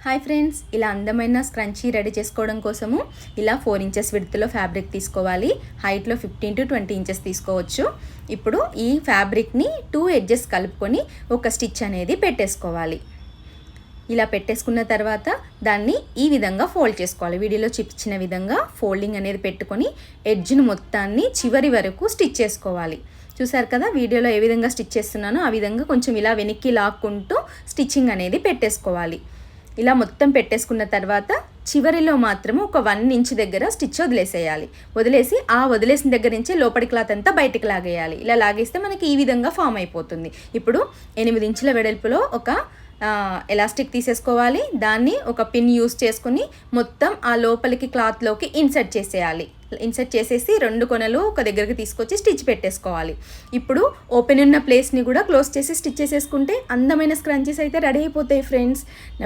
Hi friends, ఇలా అందమైన scrunchie ready చేసుకోవడం కోసము ఇలా 4 ఇంచెస్ విడ్త్లో ఫ్యాబ్రిక్ తీసుకోవాలి. హైట్లో 15 to 20 ఇంచెస్ తీసుకోవచ్చు. ఇప్పుడు ఈ ఫ్యాబ్రిక్ని 2 ఎడ్జెస్ కలుపుకొని ఒక స్టిచ్ అనేది పెట్టేసుకోవాలి. ఇలా పెట్టేసుకున్న తర్వాత దాన్ని ఈ విధంగా ఫోల్డ్ చేసుకోవాలి. వీడియోలో చూపించిన విధంగా ఫోల్డింగ్ అనేది పెట్టుకొని ఎడ్జ్ను మొత్తాన్ని చివరి వరకు స్టిచ్ చేసుకోవాలి. చూసారు కదా, వీడియోలో ఏ విధంగా స్టిచ్ చేస్తున్నానో ఆ విధంగా కొంచెం ఇలా వెనక్కి లాక్కుంటూ స్టిచ్చింగ్ అనేది పెట్టేసుకోవాలి. ఇలా మొత్తం పెట్టేసుకున్న తర్వాత చివరిలో మాత్రము ఒక 1 ఇంచ్ దగ్గర స్టిచ్ వదిలేసి ఆ వదిలేసిన దగ్గర నుంచే లోపలి క్లాత్ అంతా బయటికి లాగేయాలి. ఇలా లాగేస్తే మనకి ఈ విధంగా ఫామ్ అయిపోతుంది. ఇప్పుడు 8 ఇంచుల వెడల్పులో ఒక ఎలాస్టిక్ తీసేసుకోవాలి. దాన్ని ఒక పిన్ యూస్ చేసుకుని మొత్తం ఆ లోపలికి క్లాత్లోకి ఇన్సర్ట్ చేసేయాలి. ఇన్సర్ట్ చేసేసి 2 కొనలు ఒక దగ్గరికి తీసుకొచ్చి స్టిచ్ పెట్టేసుకోవాలి. ఇప్పుడు ఓపెన్ ఉన్న ప్లేస్ని కూడా క్లోజ్ చేసి స్టిచ్ చేసేసుకుంటే అందమైన స్క్రంచీస్ అయితే రెడీ అయిపోతాయి ఫ్రెండ్స్.